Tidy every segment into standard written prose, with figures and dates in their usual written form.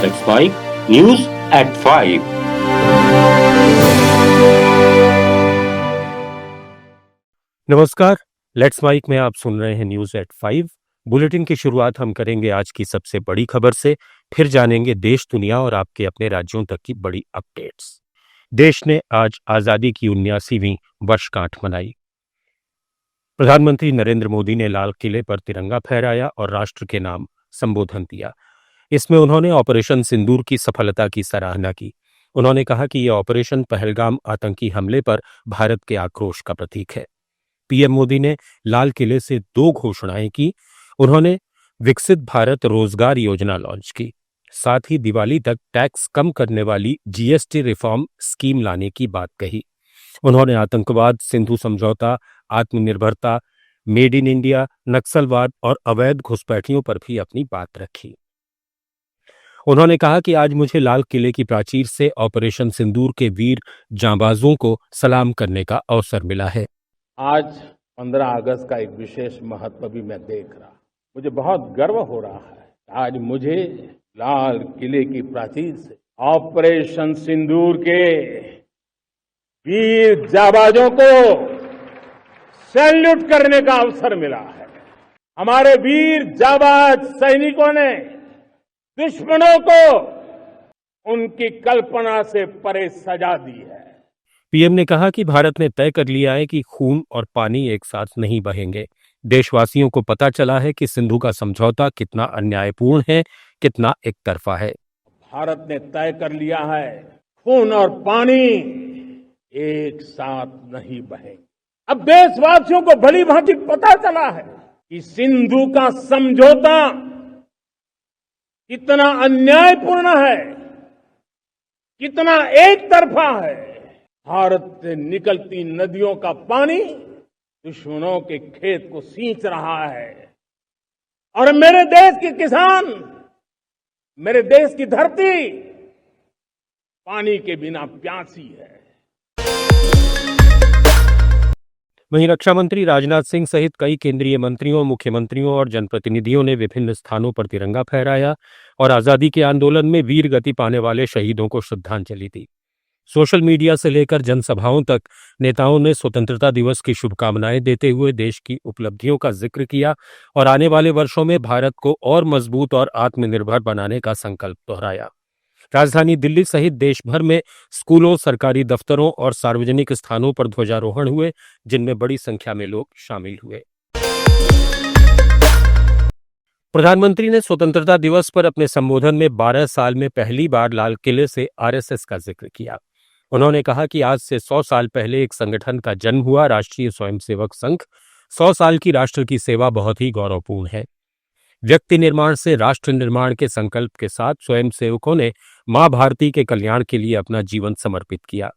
Let's Mike News at 5. नमस्कार, let's mic में आप सुन रहे हैं न्यूज एट 5। बुलेटिन की शुरुआत हम करेंगे आज की सबसे बड़ी खबर से, फिर जानेंगे देश दुनिया और आपके अपने राज्यों तक की बड़ी अपडेट्स। देश ने आज आजादी की 79वीं वर्षगांठ मनाई। प्रधानमंत्री नरेंद्र मोदी ने लाल किले पर तिरंगा फहराया और राष्ट्र के नाम संबोधन दिया। इसमें उन्होंने ऑपरेशन सिंदूर की सफलता की सराहना की। उन्होंने कहा कि यह ऑपरेशन पहलगाम आतंकी हमले पर भारत के आक्रोश का प्रतीक है। पीएम मोदी ने लाल किले से 2 घोषणाएं की। उन्होंने विकसित भारत रोजगार योजना लॉन्च की, साथ ही दिवाली तक टैक्स कम करने वाली जीएसटी रिफॉर्म स्कीम लाने की बात कही। उन्होंने आतंकवाद, सिंधु समझौता, आत्मनिर्भरता, मेड इन इंडिया, नक्सलवाद और अवैध घुसपैठियों पर भी अपनी बात रखी। उन्होंने कहा कि आज मुझे लाल किले की प्राचीर से ऑपरेशन सिंदूर के वीर जांबाजों को सलाम करने का अवसर मिला है। आज 15 अगस्त का एक विशेष महत्व भी मैं देख रहा हूं। मुझे बहुत गर्व हो रहा है। आज मुझे लाल किले की प्राचीर से ऑपरेशन सिंदूर के वीर जांबाजों को सैल्यूट करने का अवसर मिला है। हमारे वीर जांबाज सैनिकों ने दुश्मनों को उनकी कल्पना से परे सजा दी है। पीएम ने कहा कि भारत ने तय कर लिया है कि खून और पानी एक साथ नहीं बहेंगे। देशवासियों को पता चला है कि सिंधु का समझौता कितना अन्यायपूर्ण है, कितना एक तरफा है। भारत ने तय कर लिया है खून और पानी एक साथ नहीं बहेंगे। अब देशवासियों को भली भांति पता चला है कि सिंधु का समझौता कितना अन्यायपूर्ण है, कितना एक तरफा है। भारत से निकलती नदियों का पानी दुश्मनों के खेत को सींच रहा है और मेरे देश के किसान, मेरे देश की धरती पानी के बिना प्यासी है। वहीं रक्षा मंत्री राजनाथ सिंह सहित कई केंद्रीय मंत्रियों, मुख्यमंत्रियों और जनप्रतिनिधियों ने विभिन्न स्थानों पर तिरंगा फहराया और आजादी के आंदोलन में वीर गति पाने वाले शहीदों को श्रद्धांजलि दी। सोशल मीडिया से लेकर जनसभाओं तक नेताओं ने स्वतंत्रता दिवस की शुभकामनाएं देते हुए देश की उपलब्धियों का जिक्र किया और आने वाले वर्षों में भारत को और मजबूत और आत्मनिर्भर बनाने का संकल्प दोहराया। राजधानी दिल्ली सहित देश भर में स्कूलों, सरकारी दफ्तरों और सार्वजनिक स्थानों पर ध्वजारोहण हुए, जिनमें बड़ी संख्या में लोग शामिल हुए। प्रधानमंत्री ने स्वतंत्रता दिवस पर अपने संबोधन में 12 साल में पहली बार लाल किले से आरएसएस का जिक्र किया। उन्होंने कहा कि आज से 100 साल पहले एक संगठन का जन्म हुआ, राष्ट्रीय स्वयंसेवक संघ। 100 साल की राष्ट्र की सेवा बहुत ही गौरवपूर्ण है। व्यक्ति निर्माण से राष्ट्र निर्माण के संकल्प के साथ स्वयंसेवकों ने मां भारती के कल्याण के लिए अपना जीवन समर्पित किया।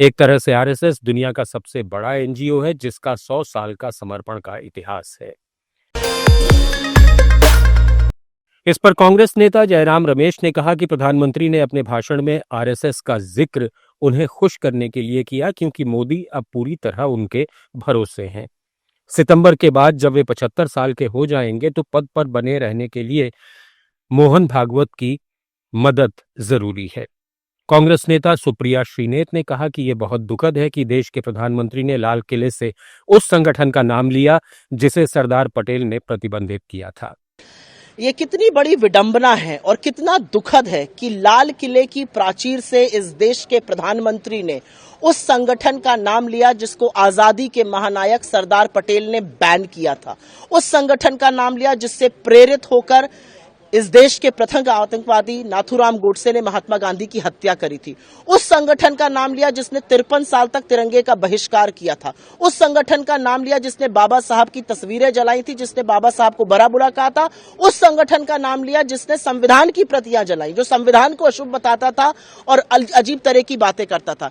एक तरह से आरएसएस दुनिया का सबसे बड़ा एनजीओ है, जिसका 100 साल का समर्पण का इतिहास है। इस पर कांग्रेस नेता जयराम रमेश ने कहा कि प्रधानमंत्री ने अपने भाषण में आरएसएस का जिक्र उन्हें खुश करने के लिए किया, क्योंकि मोदी अब पूरी तरह उनके भरोसे हैं। सितंबर के बाद जब वे 75 साल के हो जाएंगे तो पद पर बने रहने के लिए मोहन भागवत की मदद जरूरी है। कांग्रेस नेता सुप्रिया श्रीनेत ने कहा कि यह बहुत दुखद है कि देश के प्रधानमंत्री ने लाल किले से उस संगठन का नाम लिया जिसे सरदार पटेल ने प्रतिबंधित किया था। ये कितनी बड़ी विडंबना है और कितना दुखद है कि लाल किले की प्राचीर से इस देश के प्रधानमंत्री ने उस संगठन का नाम लिया जिसको आजादी के महानायक सरदार पटेल ने बैन किया था। उस संगठन का नाम लिया जिससे प्रेरित होकर इस देश के प्रथम आतंकवादी नाथूराम गोडसे ने महात्मा गांधी की हत्या करी थी। उस संगठन का नाम लिया जिसने 53 साल तक तिरंगे का बहिष्कार किया था। उस संगठन का नाम लिया जिसने बाबा साहब की तस्वीरें जलाई थी, जिसने बाबा साहब को बुरा बुरा कहा था। उस संगठन का नाम लिया जिसने संविधान की प्रतियां जलाई, जो संविधान को अशुभ बताता था और अजीब तरह की बातें करता था।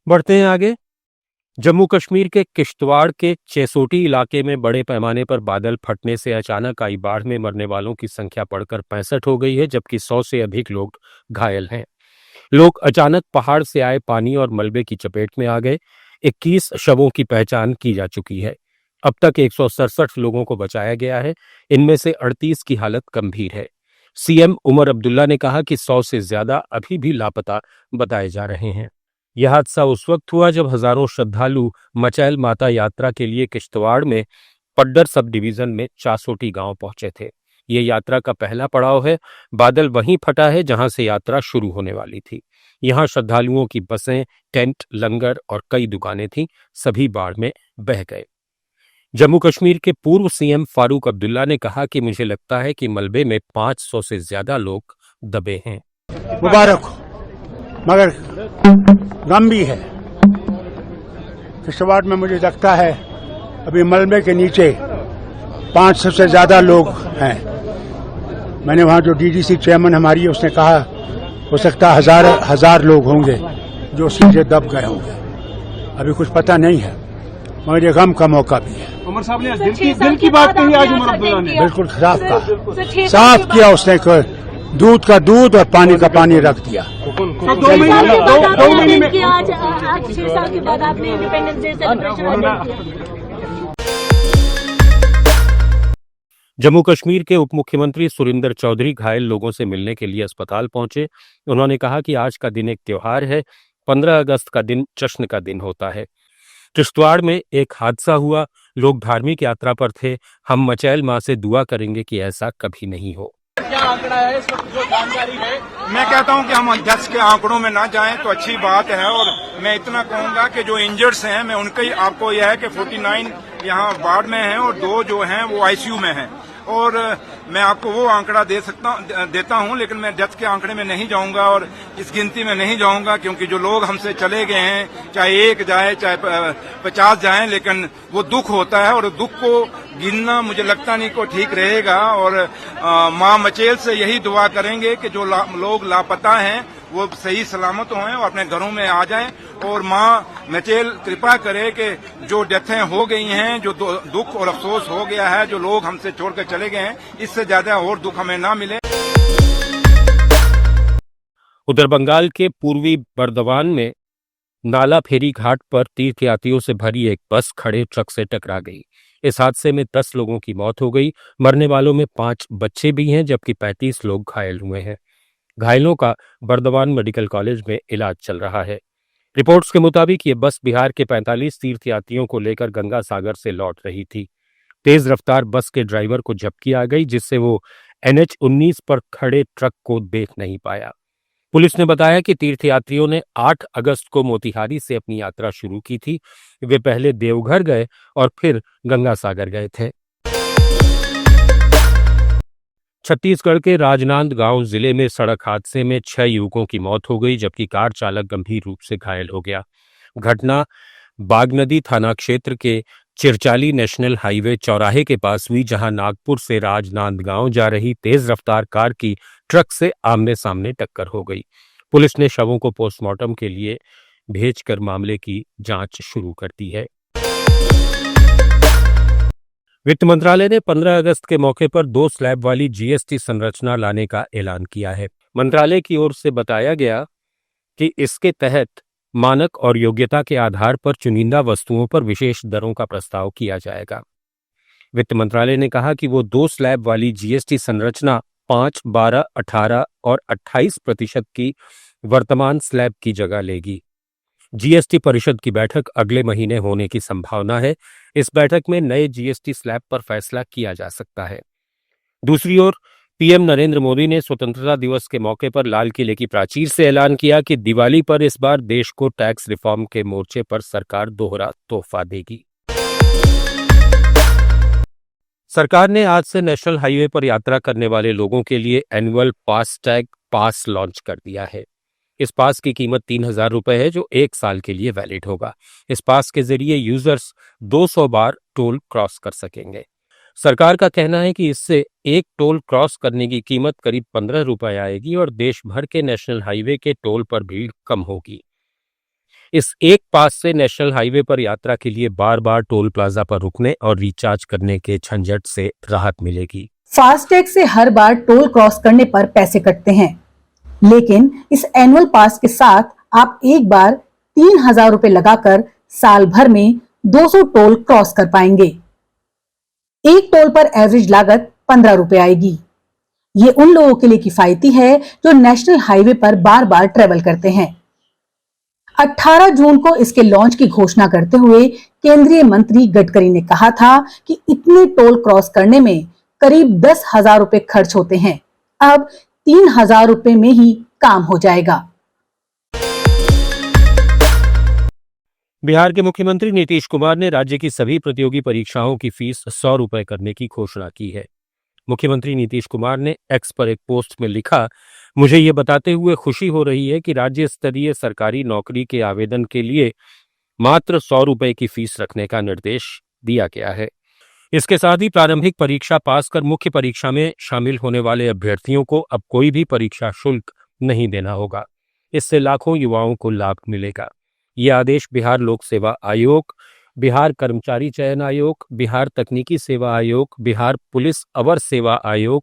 बढ़ते हैं आगे। जम्मू कश्मीर के किश्तवाड़ के चेसोटी इलाके में बड़े पैमाने पर बादल फटने से अचानक आई बाढ़ में मरने वालों की संख्या बढ़कर 65 हो गई है, जबकि 100 से अधिक लोग घायल हैं। लोग अचानक पहाड़ से आए पानी और मलबे की चपेट में आ गए। 21 शवों की पहचान की जा चुकी है। अब तक 167 लोगों को बचाया गया है, इनमें से 38 की हालत गंभीर है। सीएम उमर अब्दुल्ला ने कहा कि 100 से ज्यादा अभी भी लापता बताए जा रहे हैं। यह हादसा उस वक्त हुआ जब हजारों श्रद्धालु मचैल माता यात्रा के लिए किश्तवाड़ में पड्डर सब डिवीजन में चासोटी गांव पहुंचे थे। ये यात्रा का पहला पड़ाव है। बादल वहीं फटा है जहां से यात्रा शुरू होने वाली थी। यहां श्रद्धालुओं की बसें, टेंट, लंगर और कई दुकानें थीं, सभी बाढ़ में बह गए। जम्मू कश्मीर के पूर्व सीएम फारूक अब्दुल्ला ने कहा कि मुझे लगता है कि मलबे में 500 से ज्यादा लोग दबे हैं। मुबारक हो, मगर गम भी है। किश्तवाड़ में मुझे लगता है अभी मलबे के नीचे 500 से ज्यादा लोग हैं। मैंने वहां जो डीडीसी चेयरमैन हमारी है उसने कहा हो सकता है हजार लोग होंगे जो सीधे दब गए होंगे। अभी कुछ पता नहीं है, मगर ये गम का मौका भी है। उमर साहब ने दिल की बात कही आज उमर अब्दुल्ला ने, बिल्कुल साफ कहा, साफ किया उसने। दूध का दूध और पानी का पानी रख दिया। तो 2 महीने में आज 6 साल के बाद आपने independence day celebration. Jammu Kashmir के उप मुख्यमंत्री सुरिंदर चौधरी घायल लोगों से मिलने के लिए अस्पताल पहुंचे। उन्होंने कहा कि आज का दिन एक त्योहार है, 15 अगस्त का दिन जश्न का दिन होता है। किश्तवाड़ में एक हादसा हुआ, लोग धार्मिक यात्रा पर थे। हम मचैल मां से दुआ करेंगे कि ऐसा कभी नहीं हो। क्या आंकड़ा है इस वक्त जो जानकारी है? मैं कहता हूं कि हम अध्यक्ष के आंकड़ों में ना जाएं तो अच्छी बात है। और मैं इतना कहूंगा कि जो इंजर्ड्स हैं, मैं उनका ही आपको यह है कि 49 यहाँ वार्ड में हैं और 2 जो हैं वो आईसीयू में हैं। और मैं आपको वो आंकड़ा देता हूं, लेकिन मैं डेथ के आंकड़े में नहीं जाऊंगा और इस गिनती में नहीं जाऊंगा, क्योंकि जो लोग हमसे चले गए हैं, चाहे 1 जाए चाहे 50 जाए, लेकिन वो दुख होता है और दुख को गिनना मुझे लगता नहीं को ठीक रहेगा। और मां मचेल से यही दुआ करेंगे कि जो लोग लापता हैं वो सही सलामत हों और अपने घरों में आ जाएं। और मां मचेल कृपा करे कि जो डेथें हो गई हैं, जो दुख और अफसोस हो गया है, जो लोग हमसे छोड़कर चले गए हैं, इससे ज्यादा और दुख हमें ना मिले। उधर बंगाल के पूर्वी बर्दवान में नाला फेरी घाट पर तीर्थयात्रियों से भरी एक बस खड़े ट्रक से टकरा गई। इस हादसे में 10 लोगों की मौत हो गई। मरने वालों में 5 बच्चे भी हैं, जबकि 35 लोग घायल हुए हैं। घायलों का बर्दवान मेडिकल कॉलेज में इलाज चल रहा है। रिपोर्ट्स के मुताबिक ये बस बिहार के 45 तीर्थयात्रियों को लेकर गंगा सागर से लौट रही थी। तेज रफ्तार बस के ड्राइवर को झपकी आ गई, जिससे वो NH-19 पर खड़े ट्रक को देख नहीं पाया। पुलिस ने बताया कि तीर्थयात्रियों ने 8 अगस्त को मोतिहारी से अपनी यात्रा शुरू की थी। वे पहले देवघर गए और फिर गंगा सागर गए थे। छत्तीसगढ़ के राजनांदगांव जिले में सड़क हादसे में 6 युवकों की मौत हो गई, जबकि कार चालक गंभीर रूप से घायल हो गया। घटना बागनदी थाना क्षेत्र के चिरचाली नेशनल हाईवे चौराहे के पास हुई, जहां नागपुर से राजनांदगांव जा रही तेज रफ्तार कार की ट्रक से आमने सामने टक्कर हो गई। पुलिस ने शवों को पोस्टमार्टम के लिए भेजकर मामले की जांच शुरू कर दी है। वित्त मंत्रालय ने 15 अगस्त के मौके पर 2 स्लैब वाली जीएसटी संरचना लाने का ऐलान किया है। मंत्रालय की ओर से बताया गया कि इसके तहत मानक और योग्यता के आधार पर चुनिंदा वस्तुओं पर विशेष दरों का प्रस्ताव किया जाएगा। वित्त मंत्रालय ने कहा कि वो 2 स्लैब वाली जीएसटी संरचना 5, 12, 18 और 28% की वर्तमान स्लैब की जगह लेगी। जीएसटी परिषद की बैठक अगले महीने होने की संभावना है। इस बैठक में नए जीएसटी स्लैब पर फैसला किया जा सकता है। दूसरी ओर पीएम नरेंद्र मोदी ने स्वतंत्रता दिवस के मौके पर लाल किले की प्राचीर से ऐलान किया कि दिवाली पर इस बार देश को टैक्स रिफॉर्म के मोर्चे पर सरकार दोहरा तोहफा देगी। सरकार ने आज से नेशनल हाईवे पर यात्रा करने वाले लोगों के लिए एनुअल फास्टैग पास लॉन्च कर दिया है। इस पास की कीमत 3,000 रुपए है, जो 1 साल के लिए वैलिड होगा। इस पास के जरिए यूजर्स 200 बार टोल क्रॉस कर सकेंगे। सरकार का कहना है कि इससे एक टोल क्रॉस करने की कीमत करीब 15 रुपए आएगी और देश भर के नेशनल हाईवे के टोल पर भीड़ कम होगी। इस एक पास से नेशनल हाईवे पर यात्रा के लिए बार बार टोल प्लाजा पर रुकने और रिचार्ज करने के झंझट से राहत मिलेगी। फास्टैग से हर बार टोल क्रॉस करने पर पैसे कटते हैं, लेकिन इस एनुअल पास के साथ आप एक बार 3,000 रुपए लगाकर साल भर में 200 टोल क्रॉस कर पाएंगे। एक टोल पर एवरेज लागत 15 रुपए आएगी। ये उन लोगों के लिए किफायती है जो नेशनल हाईवे पर बार बार ट्रेवल करते हैं। 18 जून को इसके लॉन्च की घोषणा करते हुए केंद्रीय मंत्री गडकरी ने कहा था कि इतने टोल क्रॉस करने में करीब 10,000 रुपए खर्च होते हैं, अब 3,000 रुपए में ही काम हो जाएगा। बिहार के मुख्यमंत्री नीतीश कुमार ने राज्य की सभी प्रतियोगी परीक्षाओं की फीस 100 रुपए करने की घोषणा की है। मुख्यमंत्री नीतीश कुमार ने एक्स पर एक पोस्ट में लिखा, मुझे ये बताते हुए खुशी हो रही है कि राज्य स्तरीय सरकारी नौकरी के आवेदन के लिए मात्र 100 रुपए की फीस रखने का निर्देश दिया गया है। इसके साथ ही प्रारंभिक परीक्षा पास कर मुख्य परीक्षा में शामिल होने वाले अभ्यर्थियों को अब कोई भी परीक्षा शुल्क नहीं देना होगा। इससे लाखों युवाओं को लाभ मिलेगा। ये आदेश बिहार लोक सेवा आयोग, बिहार कर्मचारी चयन आयोग, बिहार तकनीकी सेवा आयोग, बिहार पुलिस अवर सेवा आयोग,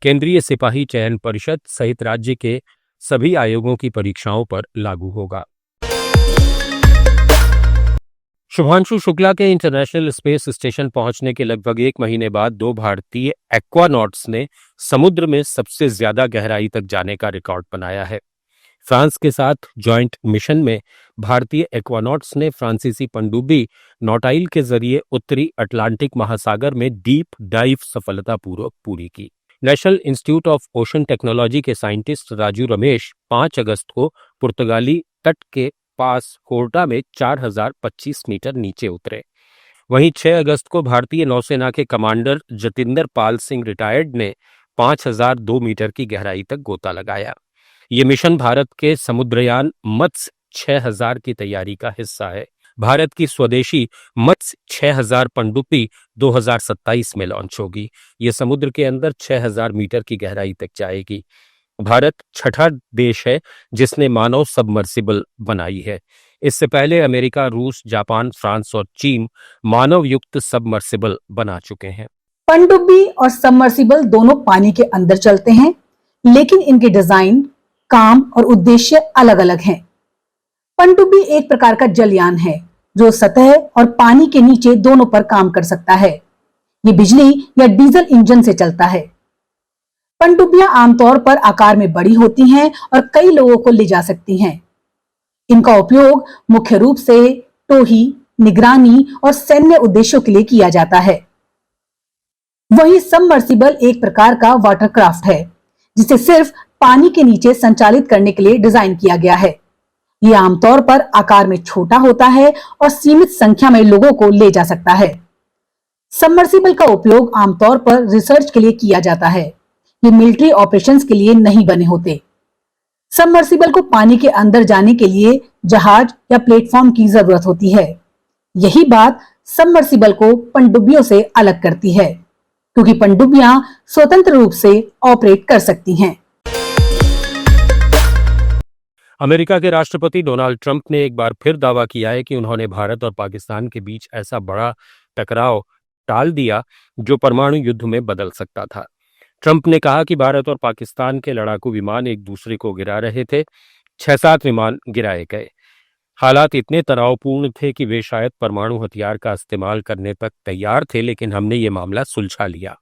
केंद्रीय सिपाही चयन परिषद सहित राज्य के सभी आयोगों की परीक्षाओं पर लागू होगा। शुभांशु शुक्ला के इंटरनेशनल स्पेस स्टेशन पहुंचने के लगभग 1 महीने बाद 2 भारतीय एक्वानॉट्स ने समुद्र में सबसे ज्यादा गहराई तक जाने का रिकॉर्ड बनाया है। फ्रांस के साथ जॉइंट मिशन में भारतीय एक्वानॉट्स ने फ्रांसीसी पनडुब्बी नौटाइल के जरिए उत्तरी अटलांटिक महासागर में डीप डाइव सफलतापूर्वक पूरी की। National institute of ocean technology के साइंटिस्ट राजू रमेश 5 अगस्त को पुर्तगाली तट के पास कोर्टा में 4025 मीटर नीचे उतरे। वहीं 6 अगस्त को भारतीय नौसेना के कमांडर जतिंदर पाल सिंह रिटायर्ड ने 5002 मीटर की गहराई तक गोता लगाया। ये मिशन भारत के समुद्रयान मत्स्य 6000 की तैयारी का हिस्सा है। भारत की स्वदेशी मत्स्य 6000 पनडुब्बी 2027 में लॉन्च होगी। ये समुद्र के अंदर 6000 मीटर की गहराई तक जाएगी। भारत छठा देश है जिसने मानव सबमर्सिबल बनाई है। इससे पहले अमेरिका, रूस, जापान, फ्रांस और चीन मानव युक्त सबमर्सिबल बना चुके हैं। पनडुब्बी और सबमर्सिबल दोनों पानी के अंदर चलते हैं, लेकिन इनके डिजाइन, काम और उद्देश्य अलग अलग हैं। पनडुब्बी एक प्रकार का जलयान है जो सतह और पानी के नीचे दोनों पर काम कर सकता है। ये बिजली या डीजल इंजन से चलता है। पनडुब्बियां आमतौर पर आकार में बड़ी होती हैं और कई लोगों को ले जा सकती हैं। इनका उपयोग मुख्य रूप से टोही, निगरानी और सैन्य उद्देश्यों के लिए किया जाता है। वहीं सबमर्सिबल एक प्रकार का वाटरक्राफ्ट है जिसे सिर्फ पानी के नीचे संचालित करने के लिए डिजाइन किया गया है। यह आमतौर पर आकार में छोटा होता है और सीमित संख्या में लोगों को ले जा सकता है। सबमर्सिबल का उपयोग आमतौर पर रिसर्च के लिए किया जाता है। ये मिलिट्री ऑपरेशंस के लिए नहीं बने होते। सबमर्सिबल को पानी के अंदर जाने के लिए जहाज या प्लेटफॉर्म की जरूरत होती है। यही बात सबमर्सिबल को पनडुब्बियों से अलग करती है, क्योंकि पनडुब्बियां स्वतंत्र रूप से ऑपरेट कर सकती हैं। अमेरिका के राष्ट्रपति डोनाल्ड ट्रंप ने एक बार फिर दावा किया है कि उन्होंने भारत और पाकिस्तान के बीच ऐसा बड़ा टकराव टाल दिया जो परमाणु युद्ध में बदल सकता था। ट्रंप ने कहा कि भारत और पाकिस्तान के लड़ाकू विमान एक दूसरे को गिरा रहे थे। 6-7 विमान गिराए गए। हालात इतने तनावपूर्ण थे कि वे शायद परमाणु हथियार का इस्तेमाल करने तक तैयार थे, लेकिन हमने ये मामला सुलझा लिया।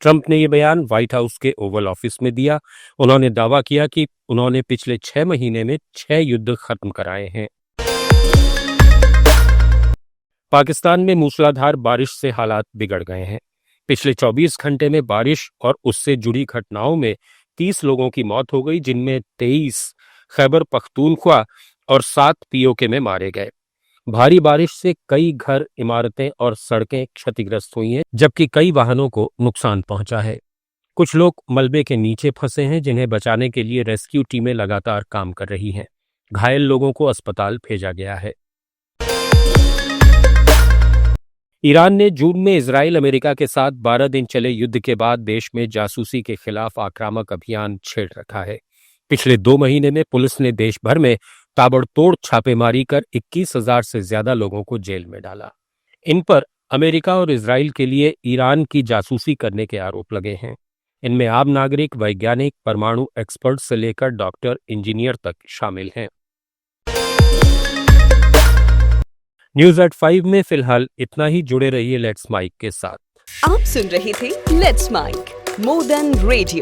ट्रंप ने यह बयान व्हाइट हाउस के ओवल ऑफिस में दिया। उन्होंने दावा किया कि उन्होंने पिछले 6 महीने में 6 युद्ध खत्म कराए हैं। पाकिस्तान में मूसलाधार बारिश से हालात बिगड़ गए हैं। पिछले 24 घंटे में बारिश और उससे जुड़ी घटनाओं में 30 लोगों की मौत हो गई, जिनमें 23 खैबर पख्तूनख्वा और 7 पीओके में मारे गए। भारी बारिश से कई घर, इमारतें और सड़कें क्षतिग्रस्त हुई हैं, जबकि कई वाहनों को नुकसान पहुंचा है। कुछ लोग मलबे के नीचे फंसे हैं, जिन्हें बचाने के लिए रेस्क्यू टीमें लगातार काम कर रही हैं। घायल लोगों को अस्पताल भेजा गया है। ईरान ने जून में इजराइल अमेरिका के साथ 12 दिन चले युद्ध के बाद देश में जासूसी के खिलाफ आक्रामक अभियान छेड़ रखा है। पिछले 2 महीने में पुलिस ने देश भर में ताबड़तोड़ छापेमारी कर 21,000 से ज्यादा लोगों को जेल में डाला। इन पर अमेरिका और इजराइल के लिए ईरान की जासूसी करने के आरोप लगे हैं। इनमें आम नागरिक, वैज्ञानिक, परमाणु एक्सपर्ट से लेकर डॉक्टर, इंजीनियर तक शामिल हैं। न्यूज़ एट 5 में फिलहाल इतना ही। जुड़े रहिए लेट्स माइक के साथ। आप सुन रहे थे let's mike more than radio.